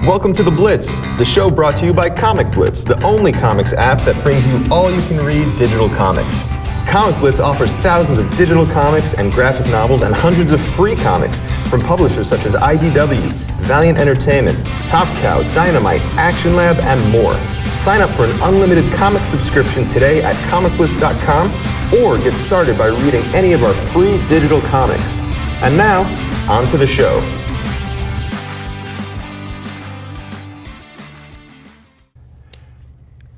Welcome to the Blitz, the show brought to you by Comic Blitz, the only comics app that brings you all-you-can-read digital comics. Comic Blitz offers thousands of digital comics and graphic novels and hundreds of free comics from publishers such as IDW, Valiant Entertainment, Top Cow, Dynamite, Action Lab, and more. Sign up for an unlimited comic subscription today at comicblitz.com or get started by reading any of our free digital comics. And now, on to the show.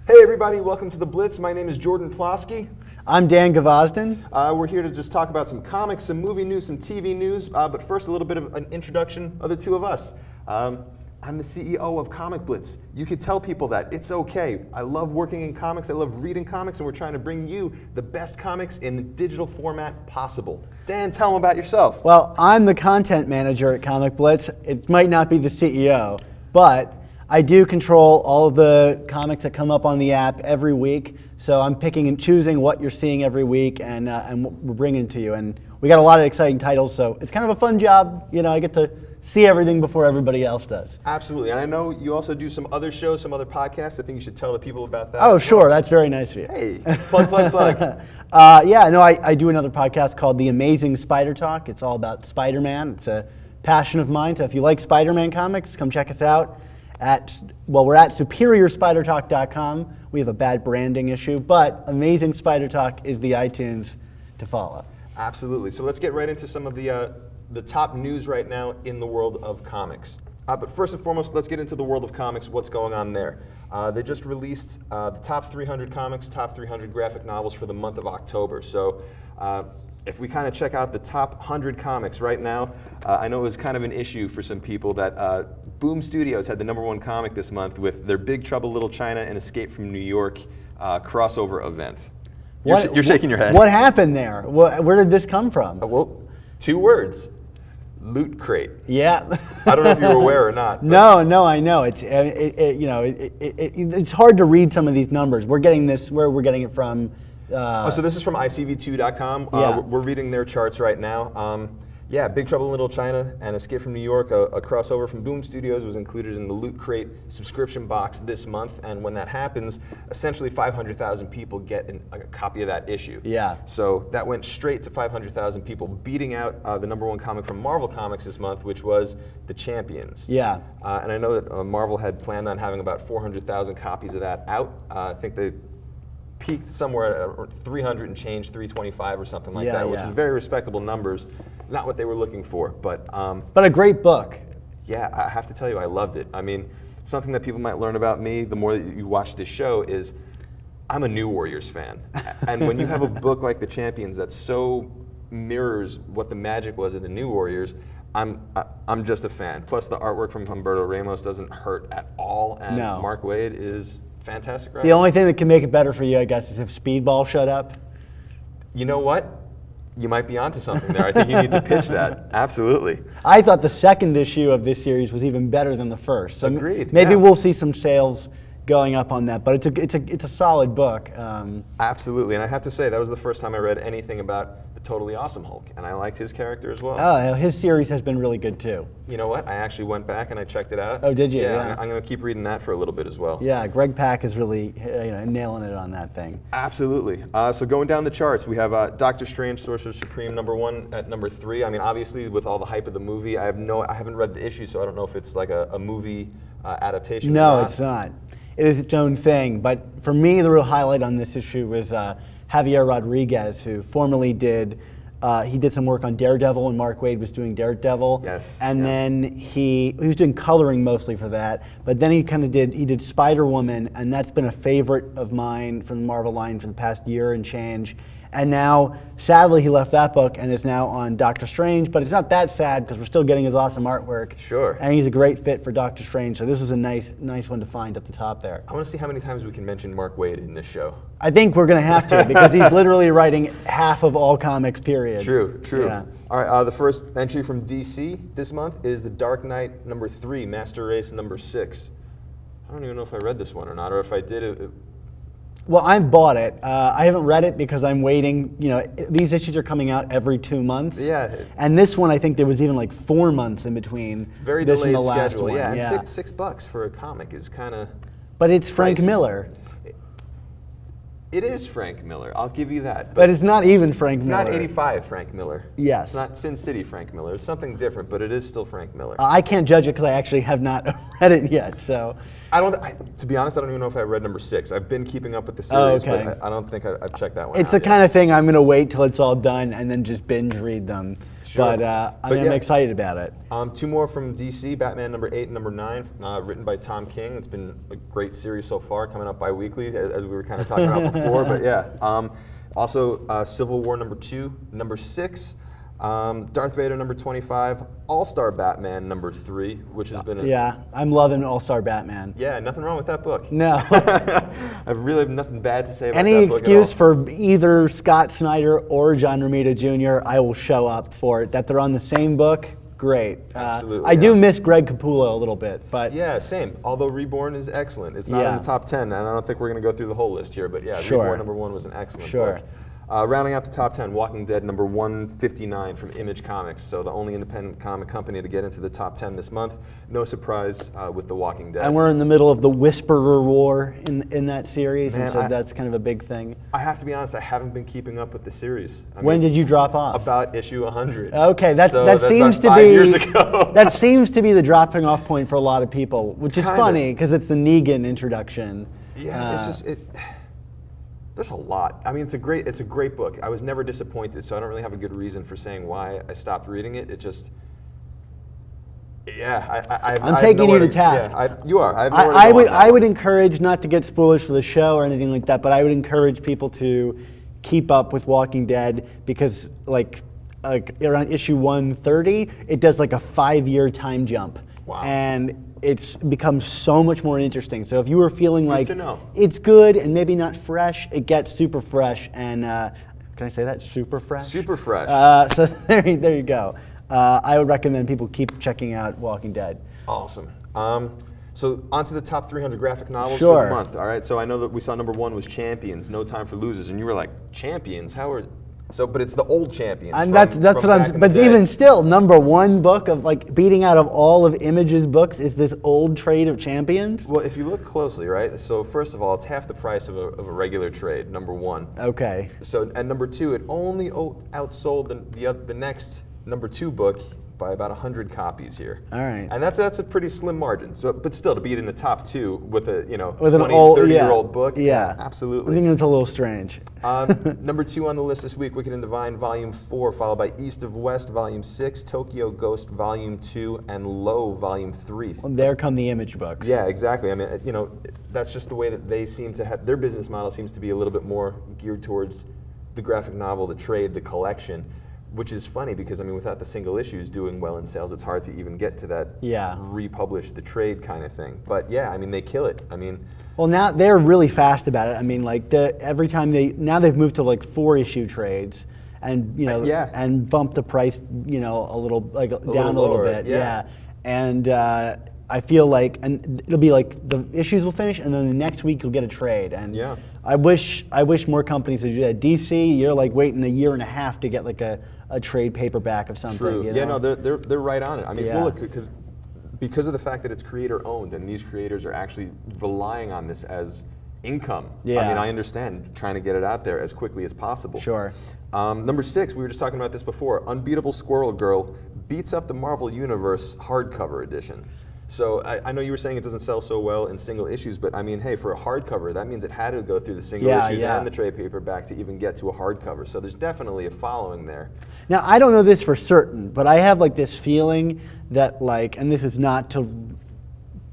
Hey everybody, welcome to the Blitz. My name is Jordan Plosky. I'm Dan Gavazden. We're here to just talk about some comics, some movie news, some TV news, but first a little bit of an introduction of the two of us. I'm the CEO of Comic Blitz. You could tell people that. It's okay. I love working in comics, I love reading comics, and we're trying to bring you the best comics in the digital format possible. Dan, tell them about yourself. Well, I'm the content manager at Comic Blitz. It might not be the CEO, but I do control all of the comics that come up on the app every week. So I'm picking and choosing what you're seeing every week and what we're bringing to you. And we got a lot of exciting titles, so it's kind of a fun job. You know, I get to see everything before everybody else does. Absolutely, and I know you also do some other shows, some other podcasts. I think you should tell the people about that. Oh, sure, that's very nice of you. Hey, plug. I do another podcast called The Amazing Spider Talk. It's all about Spider-Man. It's a passion of mine, so if you like Spider-Man comics, come check us out. We're at superiorspidertalk.com. We have a bad branding issue, but Amazing Spider Talk is the iTunes to follow. Absolutely. So let's get right into some of the top news right now in the world of comics. But first and foremost, let's get into the world of comics, what's going on there. They just released the top 300 comics, top 300 graphic novels for the month of October. So if we kind of check out the top 100 comics right now, I know it was kind of an issue for some people that Boom Studios had the #1 comic this month with their Big Trouble Little China and Escape from New York crossover event. You're shaking your head. What happened there? Where did this come from? Well, 2 words. Loot crate. Yeah. I don't know if you were aware or not. No, I know. It's hard to read some of these numbers. We're getting it from. So this is from ICV2.com. Yeah. We're reading their charts right now. Big Trouble in Little China and Escape from New York, a crossover from Boom Studios, was included in the Loot Crate subscription box this month. And when that happens, essentially 500,000 people get a copy of that issue. Yeah. So that went straight to 500,000 people, beating out the #1 comic from Marvel Comics this month, which was The Champions. Yeah. And I know that Marvel had planned on having about 400,000 copies of that out. I think they peaked somewhere at 300 and change, 325 or something like that, which is very respectable numbers. Not what they were looking for, but a great book. Yeah, I have to tell you, I loved it. I mean, something that people might learn about me the more that you watch this show is I'm a New Warriors fan. And when you have a book like The Champions that so mirrors what the magic was of the New Warriors, I'm just a fan. Plus the artwork from Humberto Ramos doesn't hurt at all, and No. Mark Waid is fantastic. Right? The only thing that can make it better for you, I guess, is if Speedball showed up. You know what? You might be onto something there. I think you need to pitch that. Absolutely. I thought the second issue of this series was even better than the first. So Agreed. Maybe we'll see some sales going up on that, but it's a solid book. Absolutely, and I have to say that was the first time I read anything about the Totally Awesome Hulk, and I liked his character as well. Oh, his series has been really good too. You know what? I actually went back and I checked it out. Oh, did you? Yeah. I'm going to keep reading that for a little bit as well. Yeah, Greg Pak is really nailing it on that thing. Absolutely. So going down the charts, we have Doctor Strange, Sorcerer Supreme, #1 at #3. I mean, obviously, with all the hype of the movie, I haven't read the issue, so I don't know if it's like a movie adaptation. No, it's not. It is its own thing. But for me, the real highlight on this issue was Javier Rodriguez, who formerly did some work on Daredevil when Mark Waid was doing Daredevil. Yes. And then he was doing coloring mostly for that. But then he did Spider-Woman, and that's been a favorite of mine from the Marvel line for the past year and change. And now, sadly, he left that book and is now on Doctor Strange, but it's not that sad because we're still getting his awesome artwork. Sure. And he's a great fit for Doctor Strange, so this is a nice one to find at the top there. I want to see how many times we can mention Mark Waid in this show. I think we're going to have to because he's literally writing half of all comics, period. True. Yeah. All right, the first entry from DC this month is The Dark Knight #3, Master Race #6. I don't even know if I read this one or not, or if I did, Well, I bought it. I haven't read it because I'm waiting. You know, these issues are coming out every 2 months. Yeah. And this one, I think there was even like 4 months in between. Very this delayed and the last schedule. one. Yeah, and $6 for a comic is kind of. But it's Frank pricey. Miller. It is Frank Miller. I'll give you that. But it's not even Frank It's Miller. not 85 Frank Miller. Yes. It's not Sin City Frank Miller. It's something different, but it is still Frank Miller. I can't judge it because I actually have not read it yet. So. To be honest, I don't even know if I read number 6. I've been keeping up with the series, okay. but I don't think I've checked that one It's out the yet. kind of thing I'm going to wait till it's all done and then just binge read them. Sure. But, But I'm yeah. excited about it. 2 more from DC, Batman number 8 and number 9, written by Tom King. It's been a great series so far, coming up bi-weekly, as we were kind of talking about before. But yeah, also Civil War number 2, number 6, Darth Vader number 25, All-Star Batman number 3, which has been Yeah, I'm loving All-Star Batman. Yeah, nothing wrong with that book. No. I really have nothing bad to say about Any that book excuse at all. for either Scott Snyder or John Romita Jr., I will show up for it. That they're on the same book, great. Absolutely, I do yeah. miss Greg Capullo a little bit, but Yeah, same. Although Reborn is excellent. It's not Yeah. in the top 10, and I don't think we're going to go through the whole list here, but yeah, Sure. Reborn number 1 was an excellent Sure. book. Rounding out the top 10, Walking Dead number 159 from Image Comics, so the only independent comic company to get into the top 10 this month. No surprise with The Walking Dead. and we're in the middle of the Whisperer War in that series, Man, and so I- that's kind of a big thing. I have to be honest, I haven't been keeping up with the series. I When mean, did you drop off? About issue 100. Okay, that So seems about to 5 be years ago. that seems to be the dropping off point for a lot of people, which is Kinda. funny because it's the Negan introduction. Yeah, it's just there's a lot. I mean, it's a great book. I was never disappointed, so I don't really have a good reason for saying why I stopped reading it. It just, yeah, I'm taking you to task. Yeah, you are. I have nowhere to go on that I would one. encourage, not to get spoilers for the show or anything like that, but I would encourage people to keep up with Walking Dead because like around issue 130, it does like a 5-year time jump. Wow. And it's become so much more interesting. So if you were feeling like to know. it's good and maybe not fresh, it gets super fresh. And can I say that? Super fresh? Super fresh. So there you go. I would recommend people keep checking out Walking Dead. Awesome. So on to the top 300 graphic novels for Sure. the month. All right. So I know that we saw number 1 was Champions, No Time for Losers, and you were like, Champions? How are? So, but it's the old Champions. And from that's what back I'm. in But the day. even still, number 1 book of like beating out of all of Image's books is this old trade of Champions. Well, if you look closely, right? So first of all, it's half the price of a regular trade. Number 1. Okay. So, and number 2, it only outsold the next number 2 book by about 100 copies here. All right. And that's a pretty slim margin. So, but still, to be in the top 2 with a With 20, an old 30-year-old book, Yeah, absolutely. I think it's a little strange. Number 2 on the list this week, Wicked and Divine, Volume 4, followed by East of West, Volume 6, Tokyo Ghost, Volume 2, and Low, Volume 3. There come the Image books. Yeah, exactly. I mean, that's just the way that they seem to have, their business model seems to be a little bit more geared towards the graphic novel, the trade, the collection, which is funny because, I mean, without the single issues doing well in sales, it's hard to even get to that republish the trade kind of thing. But yeah, I mean, they kill it. I mean, Well, now they're really fast about it. I mean, like every time they've moved to like 4-issue trades, and and bump the price, a little down a little lower, bit, yeah. And I feel like, and it'll be like the issues will finish, and then the next week you'll get a trade. And Yeah. I wish more companies would do that. DC, you're like waiting a year and a half to get like a trade paperback of something. true. You Yeah, know? no, they're right on it. I mean, Yeah. well, look, because of the fact that it's creator owned, and these creators are actually relying on this as income. Yeah. I mean, I understand trying to get it out there as quickly as possible. Sure. Number 6, we were just talking about this before. Unbeatable Squirrel Girl beats up the Marvel Universe hardcover edition. So I know you were saying it doesn't sell so well in single issues, but I mean, hey, for a hardcover, that means it had to go through the single issues and the trade paperback to even get to a hardcover. So there's definitely a following there. Now, I don't know this for certain, but I have like this feeling that like, and this is not to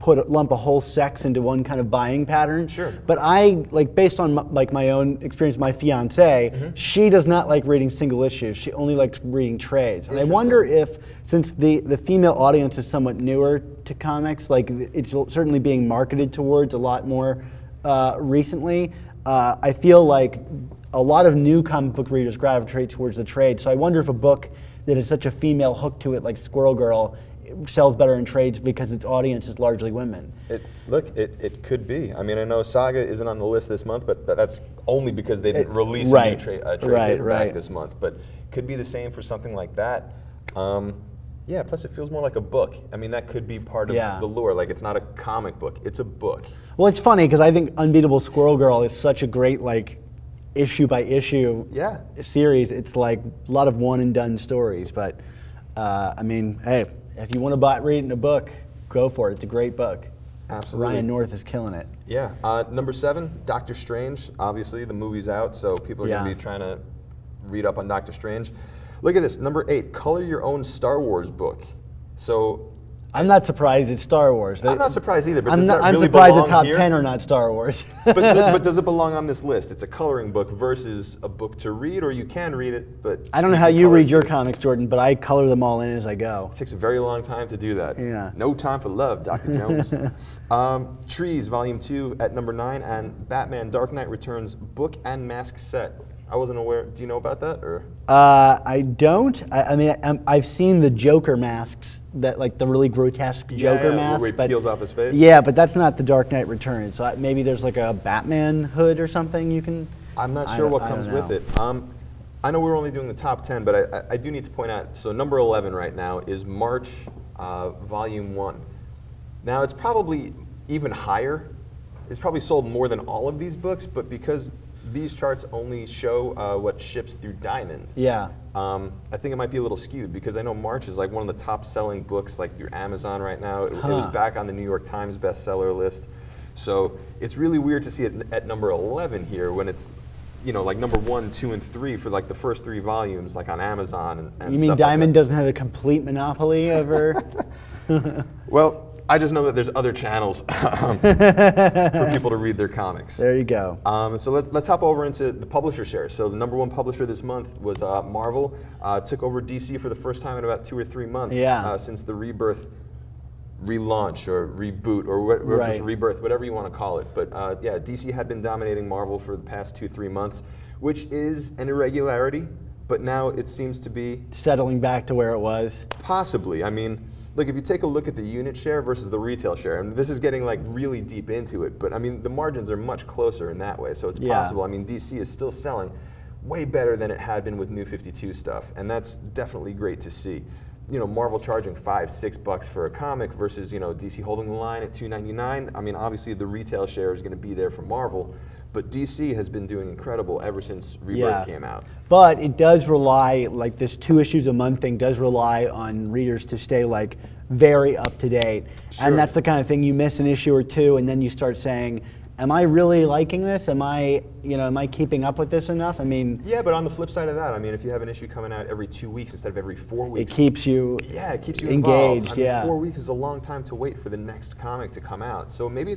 lump a whole sex into one kind of buying pattern. Sure. But I, like based on my own experience, my fiance, she does not like reading single issues. She only likes reading trades. And I wonder if, since the female audience is somewhat newer to comics, like it's certainly being marketed towards a lot more recently, I feel like a lot of new comic book readers gravitate towards the trade. So I wonder if a book that has such a female hook to it, like Squirrel Girl, sells better in trades because its audience is largely women. It could be. I mean, I know Saga isn't on the list this month, but that's only because they didn't release right, a new trade right, paperback this month. But could be the same for something like that. Yeah, plus it feels more like a book. I mean, that could be part of the lure. Like, it's not a comic book, it's a book. Well, it's funny because I think Unbeatable Squirrel Girl is such a great, like, issue by issue series. It's like a lot of one and done stories. But, I mean, hey, if you want to read it in a book, go for it. It's a great book. Absolutely. Ryan North is killing it. Yeah. Number 7, Doctor Strange. Obviously, the movie's out, so people are going to be trying to read up on Doctor Strange. Look at this, number 8, color your own Star Wars book. So I'm not surprised it's Star Wars. I'm not surprised either, but I'm does that really surprised the belong top here? 10 are not Star Wars. but does it belong on this list? It's a coloring book versus a book to read, or you can read it, but I don't know how you read your comics, Jordan, but I color them all in as I go. It takes a very long time to do that. Yeah. No Time for Love, Dr. Jones. Trees, Volume 2 at number 9, and Batman Dark Knight Returns book and mask set. I wasn't aware. Do you know about that, or? I don't. I mean, I've seen the Joker masks, that like the really grotesque Joker masks. Where he peels off his face? Yeah, but that's not the Dark Knight Returns. So maybe there's like a Batman hood or something you can. I'm not sure what comes with it. I know we're only doing the top 10, but I do need to point out, so number 11 right now is March Volume 1. Now, it's probably even higher. It's probably sold more than all of these books, but because these charts only show what ships through Diamond. Yeah. I think it might be a little skewed because I know March is like one of the top selling books like through Amazon right now. It was back on the New York Times bestseller list. So it's really weird to see it at number 11 here when it's, you know, like number 1, 2, and 3 for like the first 3 volumes like on Amazon and You mean stuff Diamond like that. doesn't have a complete monopoly over? Well, I just know that there's other channels for people to read their comics. There you go. So let's hop over into the publisher share. So the number 1 publisher this month was Marvel. Took over DC for the first time in about 2 or 3 months since the Rebirth relaunch or reboot or just rebirth, whatever you want to call it. But yeah, DC had been dominating Marvel for the past 2-3 months, which is an irregularity, but now it seems to be settling back to where it was. Possibly. I mean, look, if you take a look at the unit share versus the retail share, and this is getting like really deep into it, but I mean, the margins are much closer in that way, so it's possible. I mean, DC is still selling way better than it had been with New 52 stuff, and that's definitely great to see. You know, Marvel charging $5-6 for a comic versus, you know, DC holding the line at $2.99. I mean, obviously the retail share is going to be there for Marvel, but DC has been doing incredible ever since Rebirth came out. But it does rely, like this 2 issues a month thing does rely on readers to stay like very up to date. Sure. And that's the kind of thing you miss an issue or 2 and then you start saying, am I really liking this? Am I keeping up with this enough? I mean, yeah, but on the flip side of that, I mean, if you have an issue coming out every 2 weeks instead of every 4 weeks, it keeps you engaged. I mean, 4 weeks is a long time to wait for the next comic to come out. So maybe,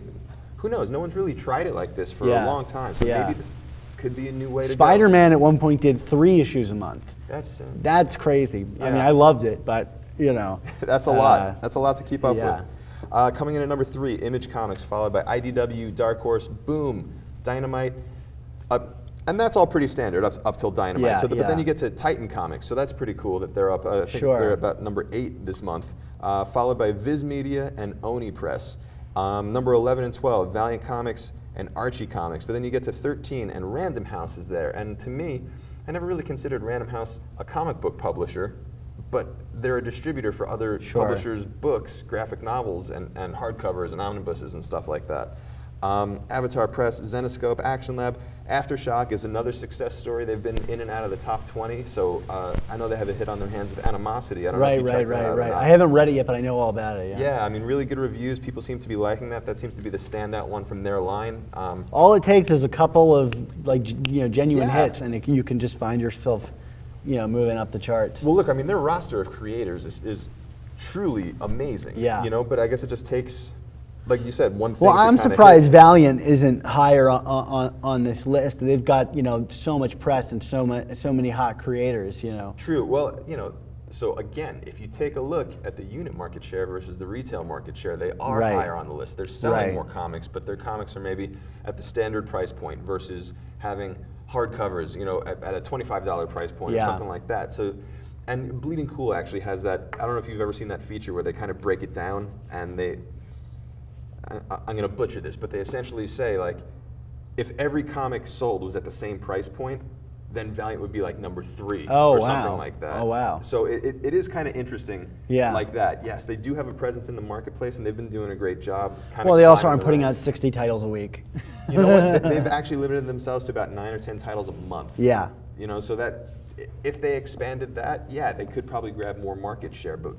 who knows? No one's really tried it like this for a long time. So maybe this could be a new way to go. Spider-Man at one point did 3 issues a month. That's crazy. Yeah. I mean, I loved it, but you know. That's a lot. That's a lot to keep up with. Coming in at number 3, Image Comics, followed by IDW, Dark Horse, Boom, Dynamite, and that's all pretty standard up till Dynamite. But then you get to Titan Comics, so that's pretty cool that they're up. I think they're about number 8 this month, followed by Viz Media and Oni Press. Number 11 and 12, Valiant Comics and Archie Comics. But then you get to 13, and Random House is there. And to me, I never really considered Random House a comic book publisher, but they're a distributor for other publishers' books, graphic novels, and hardcovers and omnibuses and stuff like that. Avatar Press, Zenoscope, Action Lab. Aftershock is another success story. They've been in and out of the top 20, so I know they have a hit on their hands with Animosity. I don't know if you checked that out or not. I haven't read it yet, but I know all about it. Yeah, I mean, really good reviews. People seem to be liking that. That seems to be the standout one from their line. All it takes is a couple of genuine hits, and you can just find yourself moving up the charts. Well, look, I mean, their roster of creators is truly amazing. Yeah. But I guess it just takes, like you said, one thing. Well, I'm surprised Valiant isn't higher on this list. They've got so much press and so many hot creators. True. Well, so again, if you take a look at the unit market share versus the retail market share, they are higher on the list. They're selling more comics, but their comics are maybe at the standard price point versus having hardcovers, at a $25 price point or something like that. So And Bleeding Cool actually has that, I don't know if you've ever seen that feature where they kind of break it down and I'm going to butcher this, but they essentially say, like, if every comic sold was at the same price point, then Valiant would be like number 3 or something like that. Oh, wow. So it is kind of interesting like that. Yes, they do have a presence in the marketplace, and they've been doing a great job. Well, they also aren't putting out 60 titles a week. You know what? They've actually limited themselves to about 9 or 10 titles a month. Yeah. You know, so that if they expanded that, yeah, they could probably grab more market share. But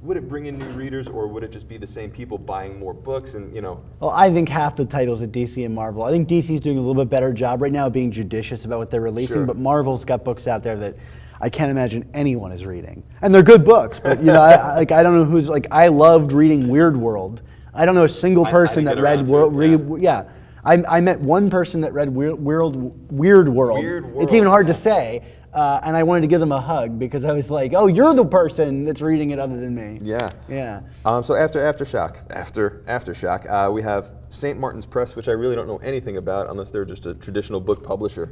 would it bring in new readers, or would it just be the same people buying more books? And you know, well, I think half the titles at DC and Marvel. I think DC's doing a little bit better job right now of being judicious about what they're releasing. Sure. But Marvel's got books out there that I can't imagine anyone is reading, and they're good books. But you know, I don't know who's like. I loved reading Weird World. I don't know a single person that read World. Yeah. I met one person that read Weird World. It's even hard to say. And I wanted to give them a hug because I was like, "Oh, you're the person that's reading it other than me." Yeah. Yeah. So after Aftershock, we have St. Martin's Press, which I really don't know anything about unless they're just a traditional book publisher.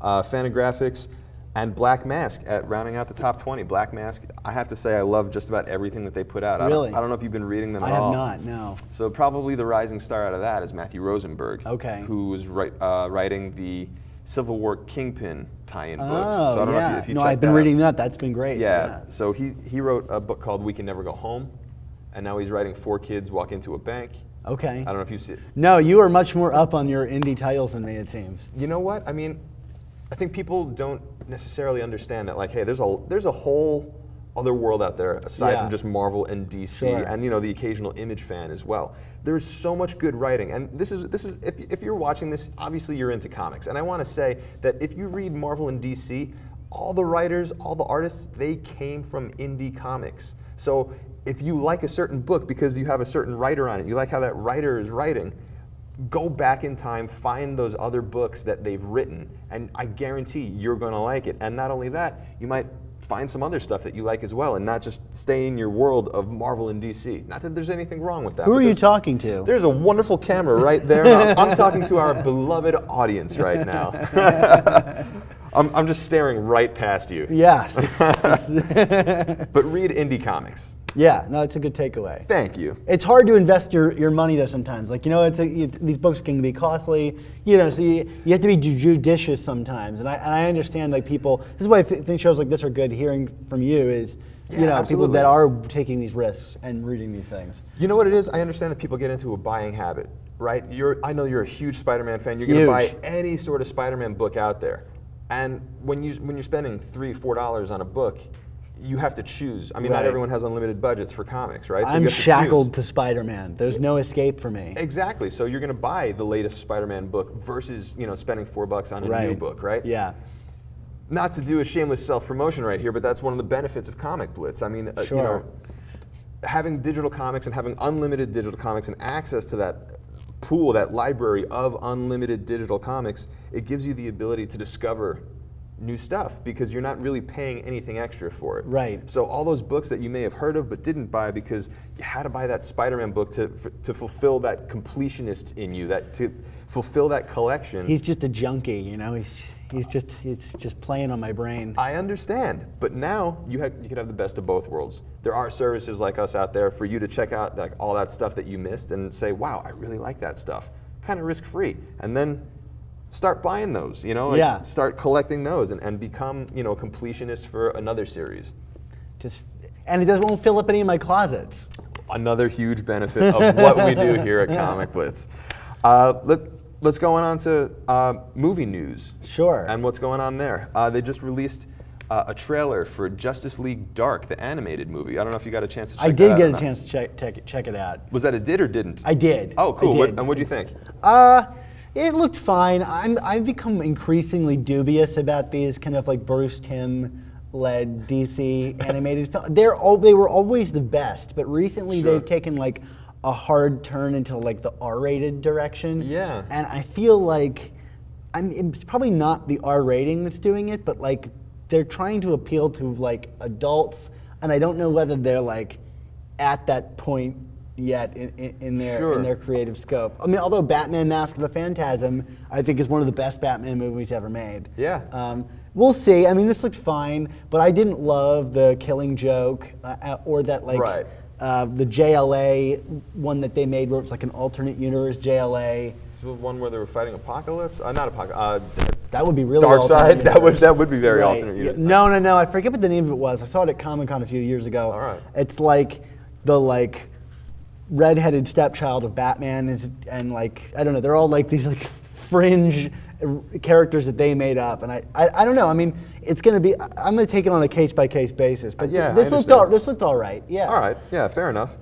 Fantagraphics and Black Mask at rounding out the top 20. Black Mask, I have to say I love just about everything that they put out. Really? I don't know if you've been reading them at I all. have not, no. So probably the rising star out of that is Matthew Rosenberg, okay, who was writing the Civil War Kingpin tie-in books. Oh, So I don't yeah. know if you no, checked I've been that reading out. that. That's been great. Yeah. So he wrote a book called We Can Never Go Home, and now he's writing 4 Kids Walk Into a Bank. Okay. I don't know if you see it. No, you are much more up on your indie titles than me, it seems. You know what? I mean, I think people don't necessarily understand that, like, hey, there's a whole other world out there aside from just Marvel and DC, Sure. and you know, the occasional Image fan as well. There's so much good writing, and this is if you're watching this, obviously you're into comics, and I want to say that if you read Marvel and DC, all the writers, all the artists, they came from indie comics. So if you like a certain book because you have a certain writer on it, you like how that writer is writing, go back in time, find those other books that they've written, and I guarantee you're going to like it. And not only that, you might find some other stuff that you like as well, and not just stay in your world of Marvel and DC. Not that there's anything wrong with that. Who are you talking to? There's a wonderful camera right there. I'm talking to our beloved audience right now. I'm just staring right past you. Yes. But read indie comics. Yeah, no, it's a good takeaway. Thank you. It's hard to invest your money though sometimes. Like, you know, these books can be costly. You know, so you have to be judicious sometimes. And I understand, like, people. This is why I think shows like this are good. Hearing from you is, you know, absolutely. people that are taking these risks and reading these things. You know what it is? I understand that people get into a buying habit, right? I know you're a huge Spider-Man fan. You're going to buy any sort of Spider-Man book out there, and when you're spending $3, $4 on a book, you have to choose. I mean, not everyone has unlimited budgets for comics, right? So I'm you have shackled to Spider-Man. There's no escape for me. Exactly. So you're going to buy the latest Spider-Man book versus, you know, spending $4 on a new book, right? Yeah. Not to do a shameless self-promotion right here, but that's one of the benefits of Comic Blitz. I mean, you know, having digital comics and having unlimited digital comics and access to that pool, that library of unlimited digital comics, it gives you the ability to discover new stuff because you're not really paying anything extra for it. Right. So all those books that you may have heard of but didn't buy because you had to buy that Spider-Man book to fulfill that completionist in you, to fulfill that collection. He's just a junkie, you know. He's just playing on my brain. I understand, but now you could have the best of both worlds. There are services like us out there for you to check out, like, all that stuff that you missed and say, wow, I really like that stuff, kind of risk-free, and then start buying those, you know, like start collecting those and become, you know, a completionist for another series. And it won't fill up any of my closets. Another huge benefit of what we do here at Comic Blitz. Let's go on to movie news. Sure. And what's going on there. They just released a trailer for Justice League Dark, the animated movie. I don't know if you got a chance to check that out. I did get a chance to check it out. Was that a did or didn't? I did. Oh, cool. I did. And what'd you think? It looked fine. I've become increasingly dubious about these kind of like Bruce Timm-led DC animated films. They were always the best, but recently they've taken like a hard turn into like the R-rated direction. Yeah. And I feel like, it's probably not the R rating that's doing it, but like they're trying to appeal to like adults, and I don't know whether they're like at that point yet in their creative scope. I mean, although Batman: Mask of the Phantasm, I think, is one of the best Batman movies ever made. Yeah. We'll see. I mean, this looks fine, but I didn't love the Killing Joke or that like Right. the JLA one that they made where it's like an alternate universe JLA. So the one where they were fighting Apocalypse? Not Apocalypse. That would be really Dark alternate Side. universe. That would be very Right. alternate universe. No. I forget what the name of it was. I saw it at Comic-Con a few years ago. All right. It's like the redheaded stepchild of Batman and like I don't know. They're all like these like fringe characters that they made up, and I don't know. I mean, it's gonna be. I'm gonna take it on a case by case basis. But Yeah, this I looked understand. all right. Yeah. All right. Yeah. Fair enough.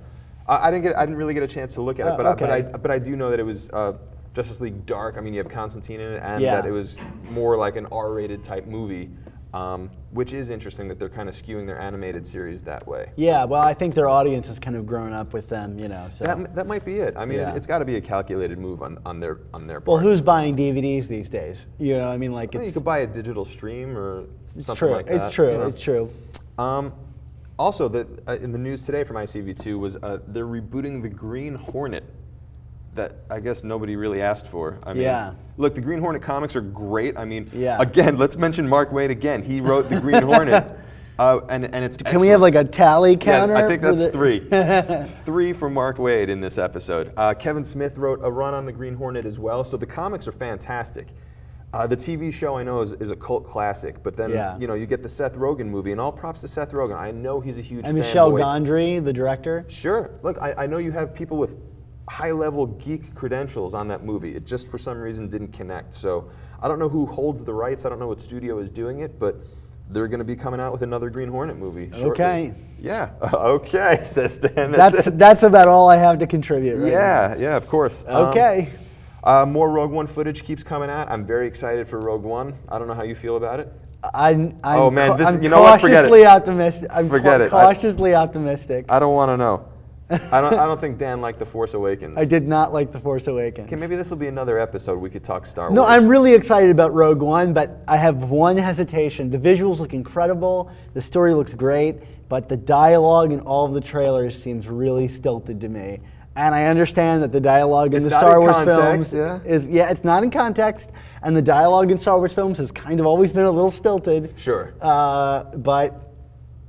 I didn't really get a chance to look at it, but okay. but I do know that it was Justice League Dark. I mean, you have Constantine in it, and Yeah. that it was more like an R-rated type movie, which is interesting that they're kind of skewing their animated series that way. Yeah. Well, I think their audience has kind of grown up with them. So. That might be it. I mean, Yeah. it's got to be a calculated move on their part. Well, who's buying DVDs these days? I mean, like I think you it's. could buy a digital stream or It's something true. like that. It's true. you know. It's true. Also, in the news today from ICV2 was they're rebooting the Green Hornet. That I guess nobody really asked for. I mean, Yeah. Look, the Green Hornet comics are great. I mean, Yeah. again, let's mention Mark Waid again. He wrote the Green Hornet, and it's. Can we have like a tally counter? Yeah, I think for that's the- 3 for Mark Waid in this episode. Kevin Smith wrote a run on the Green Hornet as well. So the comics are fantastic. The TV show I know is a cult classic, but then Yeah. you get the Seth Rogen movie, and all props to Seth Rogen. I know he's a huge And fanboy. Michel Gondry, the director. Sure. Look, I know you have people with high-level geek credentials on that movie. It just for some reason didn't connect. So I don't know who holds the rights. I don't know what studio is doing it, but they're going to be coming out with another Green Hornet movie shortly. Okay. Yeah. Okay, says Stan. That's about all I have to contribute. Right Yeah, of course. now. Okay. More Rogue One footage keeps coming out. I'm very excited for Rogue One. I don't know how you feel about it. I'm Oh, man, this- I'm you know what? Forget it. cautiously optimistic. I'm Forget it. cautiously optimistic. I don't want to know. I don't think Dan liked The Force Awakens. I did not like The Force Awakens. Okay, maybe this will be another episode we could talk Star Wars. No, I'm really excited about Rogue One, but I have one hesitation. The visuals look incredible, the story looks great, but the dialogue in all of the trailers seems really stilted to me. And I understand that the dialogue in It's the not Star in Wars context, films yeah? it's not in context, and the dialogue in Star Wars films has kind of always been a little stilted. Sure. But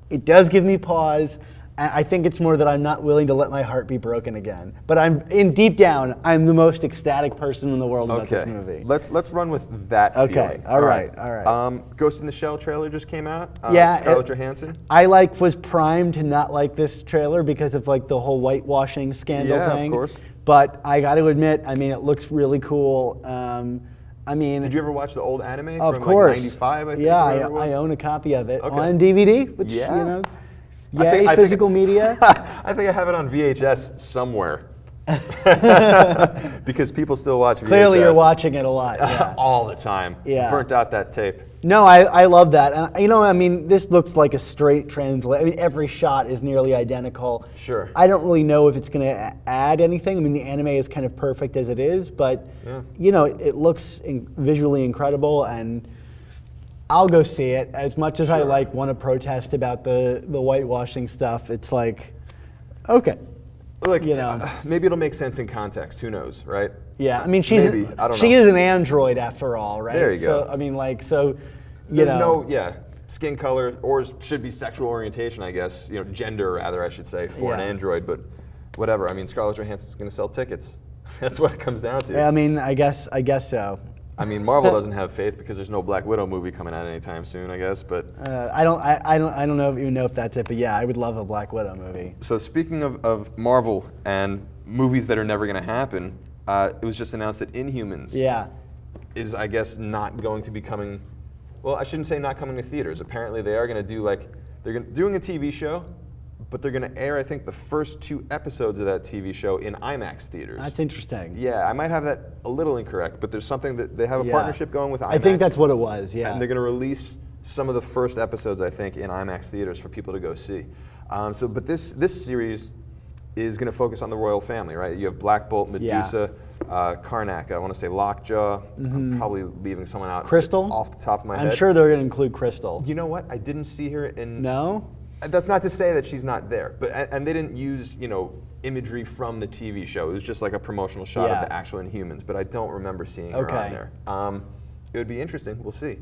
it does give me pause. And I think it's more that I'm not willing to let my heart be broken again. But deep down, I'm the most ecstatic person in the world about this movie. Let's run with that Okay, feeling. all right. Ghost in the Shell trailer just came out. Yeah, Scarlett Johansson. I was primed to not like this trailer because of like the whole whitewashing scandal Yeah, of thing. course. But I got to admit, I mean, it looks really cool. Did you ever watch the old anime of from course, like '95? I think. yeah, or whatever it was? I own a copy of it Okay. on DVD, which Yeah. yay, physical media. I think I have it on VHS somewhere. Because people still watch VHS. Clearly, you're watching it a lot. Yeah. all the time. Yeah. Burnt out that tape. No, I love that. And I mean, this looks like a straight translate. I mean, every shot is nearly identical. Sure. I don't really know if it's going to add anything. I mean, the anime is kind of perfect as it is, but Yeah. it looks visually incredible, and I'll go see it. As much as I Sure. want to protest about the whitewashing stuff, it's like, okay. Look, maybe it'll make sense in context. Who knows, right? Yeah, I mean, Maybe. I don't she know. is an android after all, right? There you go. So, I mean, like, so, There's no skin color, or should be sexual orientation, I guess. Gender rather, I should say, for an Yeah. android. But whatever. I mean, Scarlett Johansson's going to sell tickets. That's what it comes down to. I mean, I guess so. I mean, Marvel doesn't have faith because there's no Black Widow movie coming out anytime soon, I guess. But I don't even know if that's it, but yeah, I would love a Black Widow movie. so speaking of Marvel and movies that are never going to happen, it was just announced that Inhumans Yeah. is, I guess, not going to be coming. Well, I shouldn't say not coming to theaters. Apparently, they are going to do doing a TV show, but they're going to air, I think, the first 2 episodes of that TV show in IMAX theaters. That's interesting. Yeah, I might have that a little incorrect, but there's something that they have a Yeah. partnership going with IMAX. I think that's what it was, yeah. And they're going to release some of the first episodes, I think, in IMAX theaters for people to go see. But this series is going to focus on the royal family, right? You have Black Bolt, Medusa, Karnak. I want to say Lockjaw. I'm probably leaving someone out. Crystal? Off the top of my head. I'm sure they're going to include Crystal. You know what? I didn't see her in. No? That's not to say that she's not there, but and they didn't use imagery from the TV show. It was just like a promotional shot Yeah. of the actual Inhumans, but I don't remember seeing her Okay. on there. It would be interesting. We'll see.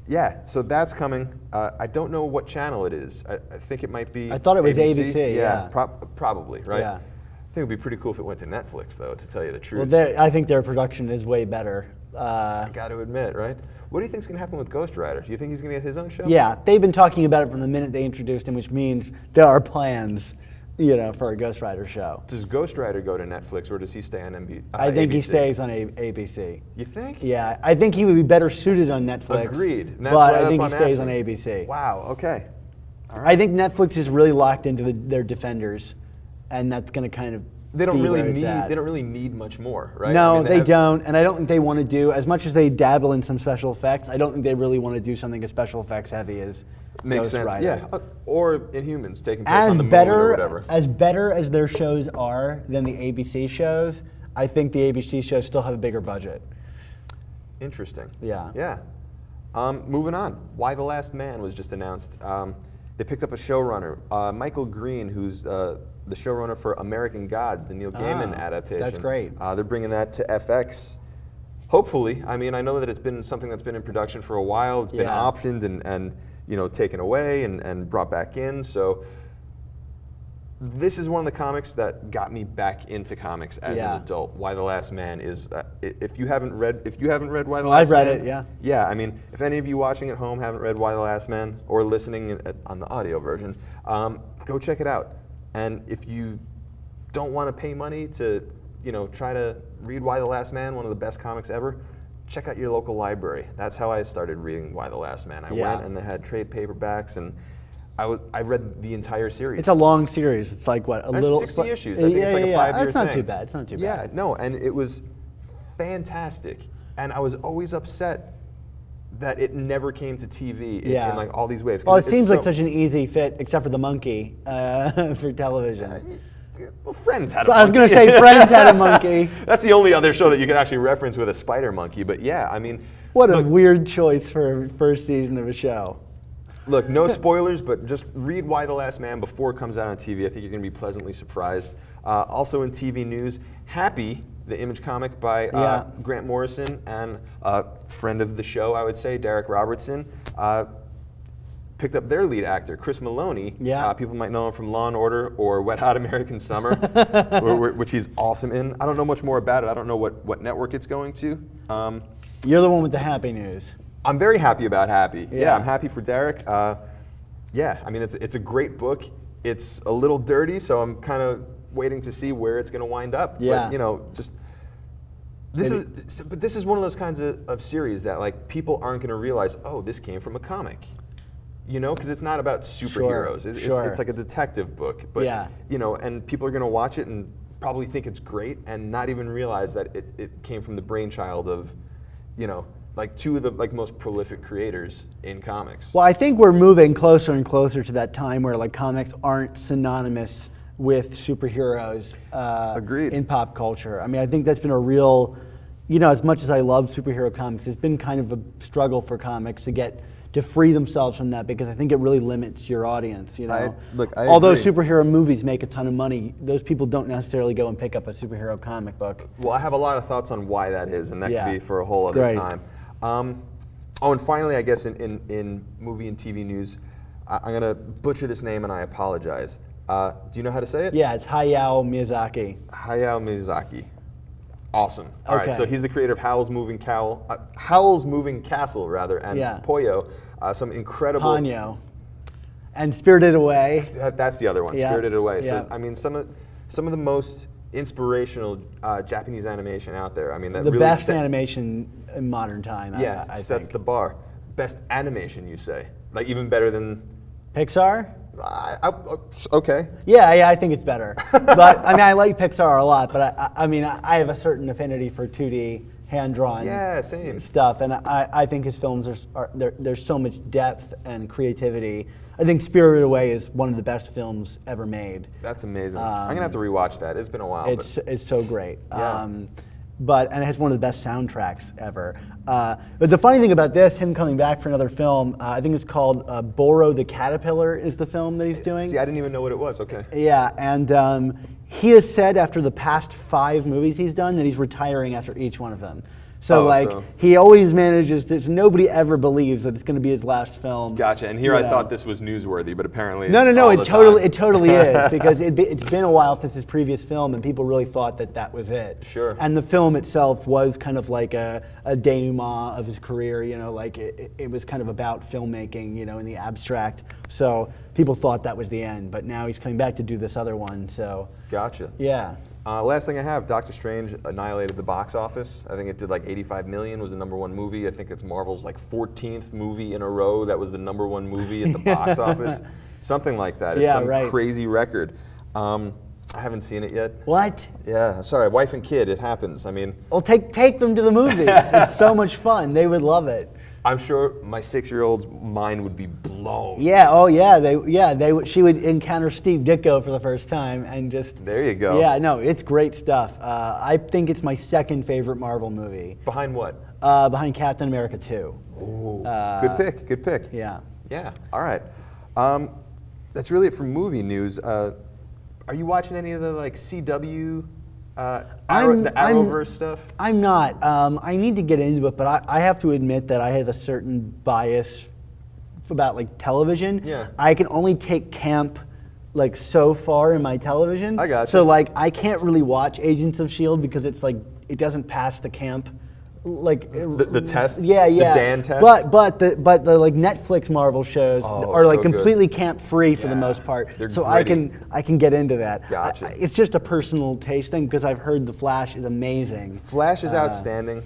Yeah, so that's coming. I don't know what channel it is. I think it might be. I thought it was ABC, yeah. Probably, right? Yeah. I think it would be pretty cool if it went to Netflix, though, to tell you the truth. Well, I think their production is way better. I got to admit, right? What do you think is going to happen with Ghost Rider? Do you think he's going to get his own show? Yeah, they've been talking about it from the minute they introduced him, which means there are plans, for a Ghost Rider show. Does Ghost Rider go to Netflix, or does he stay on ABC? I think he stays on ABC. You think? Yeah, I think he would be better suited on Netflix. Agreed. And But I think why he I'm stays asking. on ABC. Wow. Okay. All right. I think Netflix is really locked into their Defenders, and that's going to kind of They don't be really where it's at. They don't really need much more, right? No, I mean, they don't, and I don't think they want to do as much as they dabble in some special effects. I don't think they really want to do something as special effects heavy as Makes Ghost sense. Rider. Yeah. Or Inhumans taking place As on the moon or better whatever. as their shows are than the ABC shows, I think the ABC shows still have a bigger budget. Interesting. Yeah. Yeah. Moving on. Why the Last Man was just announced. They picked up a showrunner, Michael Green, who's the showrunner for American Gods, the Neil Gaiman adaptation. That's great. They're bringing that to FX. Hopefully. I mean, I know that it's been something that's been in production for a while. It's been Yeah. optioned and taken away and brought back in. So this is one of the comics that got me back into comics as Yeah. an adult. Why the Last Man is if you haven't read Why the Well, Last I've read Man, it, yeah. Yeah, I mean, if any of you watching at home haven't read Why the Last Man or listening on the audio version, go check it out. And if you don't want to pay money to, try to read Why the Last Man, one of the best comics ever, check out your local library. That's how I started reading Why the Last Man. I Yeah. went and they had trade paperbacks, and I read the entire series. It's a long series. It's like what, a There's little 60 issues. I think it's like a 5-year That's not thing. too bad. It's not too Yeah, bad. no, and it was fantastic. And I was always upset that it never came to TV in like all these waves. 'cause Well, it it's seems like so- such an easy fit, except for the monkey for television. Well, Friends had a I was going to monkey. say Friends had a monkey. That's the only other show that you can actually reference with a spider monkey. But yeah, I mean, What a look, weird choice for a first season of a show. Look, no spoilers, but just read Why the Last Man before it comes out on TV. I think you're going to be pleasantly surprised. Also in TV news, Happy, the Image comic by Yeah. Grant Morrison and a friend of the show, I would say, Derek Robertson, picked up their lead actor, Chris Maloney. Yeah. People might know him from Law & Order or Wet Hot American Summer, which he's awesome in. I don't know much more about it. I don't know what network it's going to. You're the one with the happy news. I'm very happy about Happy. Yeah, Yeah. I'm happy for Derek. Yeah, I mean, it's a great book. It's a little dirty, so I'm kind of waiting to see where it's going to wind up. Yeah. But, just this is one of those kinds of series that like people aren't going to realize, oh, this came from a comic. Because it's not about superheroes. Sure. It's like a detective book. But Yeah. and people are going to watch it and probably think it's great and not even realize that it came from the brainchild of, like two of the most prolific creators in comics. Well, I think we're moving closer and closer to that time where like comics aren't synonymous with superheroes Agreed. in pop culture. I mean, I think that's been a real, as much as I love superhero comics, it's been kind of a struggle for comics to free themselves from that because I think it really limits your audience. I Although agree. superhero movies make a ton of money, those people don't necessarily go and pick up a superhero comic book. Well, I have a lot of thoughts on why that is, and that Yeah. could be for a whole other Great. time. And finally, I guess in movie and TV news, I'm going to butcher this name and I apologize. Do you know how to say it? Yeah, it's Hayao Miyazaki. Hayao Miyazaki. Awesome. All right, Okay. so he's the creator of Howl's Moving Castle, and Yeah. Poyo. Some incredible. Ponyo. And Spirited Away. That's the other one, Yeah, Spirited Away. yeah. So I mean, some of the most inspirational Japanese animation out there. I mean, that The really best animation in modern time. Yeah, I sets think. the bar. Best animation, you say? Like even better than? Pixar? Okay. Yeah, I think it's better. But I mean, I like Pixar a lot, but I mean, I have a certain affinity for 2D hand-drawn Yeah, same. stuff, and I think his films there's so much depth and creativity. I think Spirited Away is one of the best films ever made. That's amazing. I'm gonna have to rewatch that. It's been a while. It's so great. Yeah. And it has one of the best soundtracks ever. But the funny thing about this, him coming back for another film, I think it's called Boro the Caterpillar is the film that he's doing. See, I didn't even know what it was. Okay. Yeah, and he has said after the past 5 movies he's done that he's retiring after each one of them. So Oh, like so- he always manages to. Nobody ever believes that it's going to be his last film. Gotcha. And here You I know. thought this was newsworthy, but apparently No, it's no, no. all It the totally, time. it totally is because it's been a while since his previous film, and people really thought that was it. Sure. And the film itself was kind of like a denouement of his career. You know, like it was kind of about filmmaking. You know, in the abstract. So people thought that was the end, but now he's coming back to do this other one. So Gotcha. yeah. Last thing I have, Doctor Strange annihilated the box office. I think it did like 85 million, was the #1 movie. I think it's Marvel's like 14th movie in a row that was the #1 movie at the box office. Something like that. It's Yeah, some right. crazy record. I haven't seen it yet. What? Yeah, sorry, wife and kid, it happens. I mean, Well, take them to the movies. It's so much fun. They would love it. I'm sure my 6-year-old's mind would be blown. Yeah. Oh, yeah. She would encounter Steve Ditko for the first time and just. There you go. Yeah. No, it's great stuff. I think it's my second favorite Marvel movie, Behind what? behind Captain America 2. Ooh, good pick, good pick. Yeah. Yeah, all right. That's really it for movie news. Are you watching any of the like CW, the Arrowverse stuff? I'm not. I need to get into it, but I have to admit that I have a certain bias about like television. Yeah. I can only take camp like so far in my television. I gotcha. So like I can't really watch Agents of S.H.I.E.L.D. because it's like it doesn't pass the camp. Like The test? Yeah, yeah. The Dan test? But the like Netflix Marvel shows Oh, are like so good. completely camp free for the Yeah, most part. they're So gritty. I can get into that. Gotcha. It's just a personal taste thing because I've heard The Flash is amazing. Flash is outstanding.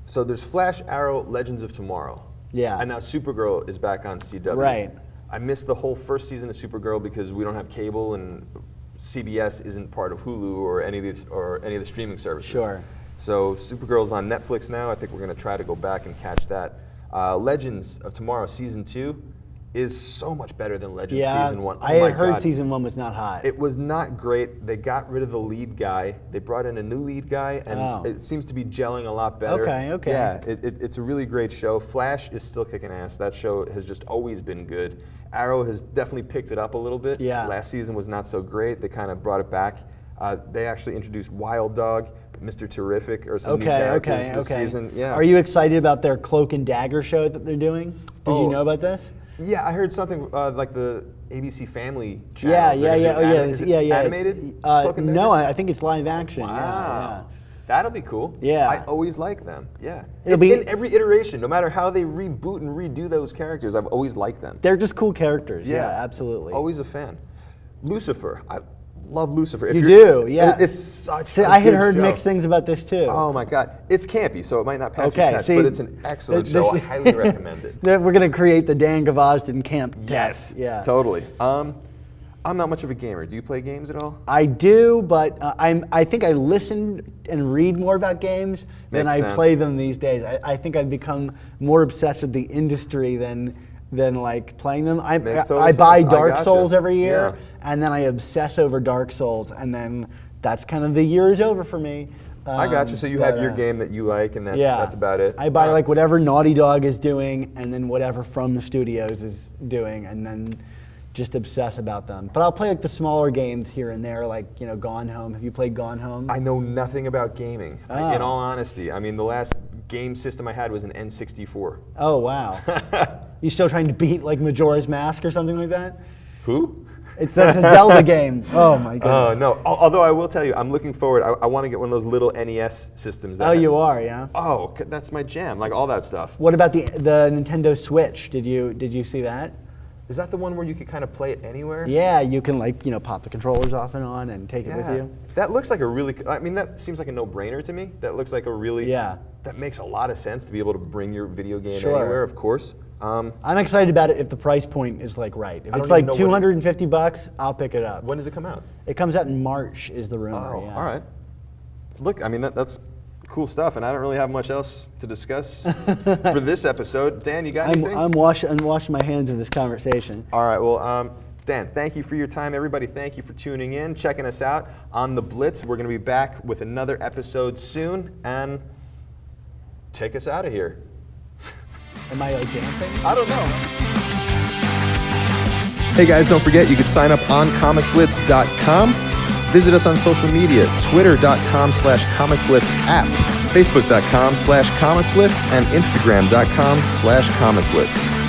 So there's Flash, Arrow, Legends of Tomorrow. Yeah. And now Supergirl is back on CW. Right. I missed the whole first season of Supergirl because we don't have cable and CBS isn't part of Hulu or any of the streaming services. Sure. So Supergirl's on Netflix now. I think we're going to try to go back and catch that. Legends of Tomorrow season 2 is so much better than Legends Yeah, season 1. Oh I my had heard God. season 1 was not hot. It was not great. They got rid of the lead guy. They brought in a new lead guy, and Oh. it seems to be gelling a lot better. Okay. Yeah, it's a really great show. Flash is still kicking ass. That show has just always been good. Arrow has definitely picked it up a little bit. Yeah. Last season was not so great. They kind of brought it back. They actually introduced Wild Dog, Mr. Terrific, or some new characters this season. Yeah. Are you excited about their Cloak and Dagger show that they're doing? Did Oh. you know about this? Yeah, I heard something like the ABC Family channel. Yeah. Is it animated? Cloak and No, Dagger? I think it's live action. Wow. That'll be cool. Yeah. I always like them. Yeah. It'll In, be- in every iteration, no matter how they reboot and redo those characters, I've always liked them. They're just cool characters. Yeah, absolutely. Always a fan. Lucifer. I love Lucifer. If You you're- do, yeah. It's such See, a I had good heard show. mixed things about this too. Oh my God. It's campy, so it might not pass your Okay, test, see, but it's an excellent this- show. I highly recommend it. We're gonna create the Dan Gavosdin camp Yes. test. Yeah. Totally. I'm not much of a gamer. Do you play games at all? I do, but I think I listen and read more about games than Makes I sense. play them these days. I think I've become more obsessed with the industry than like playing them. Makes total I buy sense. I Dark gotcha. Souls every year, Yeah. and then I obsess over Dark Souls, and then that's kind of the year is over for me. I got you. So you have your game that you like, and that's about it. I buy like whatever Naughty Dog is doing, and then whatever From the Studios is doing, and then just obsess about them. But I'll play like the smaller games here and there, like Gone Home. Have you played Gone Home? I know nothing about gaming. In Oh. all honesty, I mean, the last game system I had was an N64. Oh wow! You still trying to beat like Majora's Mask or something like that? Who? It's a Zelda game. Oh my goodness. Oh no! Although I will tell you, I'm looking forward. I want to get one of those little NES systems. That Oh, you are, yeah. Oh, that's my jam. Like all that stuff. What about the Nintendo Switch? Did you see that? Is that the one where you could kind of play it anywhere? Yeah, you can like pop the controllers off and on and take it with you. That looks like a really. I mean, that seems like a no-brainer to me. That looks like a really. Yeah. That makes a lot of sense to be able to bring your video game Sure. anywhere. Of course. I'm excited about it if the price point is like right. If I it's don't like even know what $250, I'll pick it up. When does it come out? It comes out in March, is the rumor. Oh, yeah. all right. Look, I mean, that's cool stuff, and I don't really have much else to discuss for this episode. Dan, you got anything? I'm washing my hands of this conversation. All right, well, Dan, thank you for your time. Everybody, thank you for tuning in, checking us out on The Blitz. We're going to be back with another episode soon, and take us out of here. Am I like dancing? I don't know. Hey guys, don't forget you can sign up on comicblitz.com Visit us on social media, twitter.com/comicblitzapp, facebook.com/comicblitz, and instagram.com/comicblitz.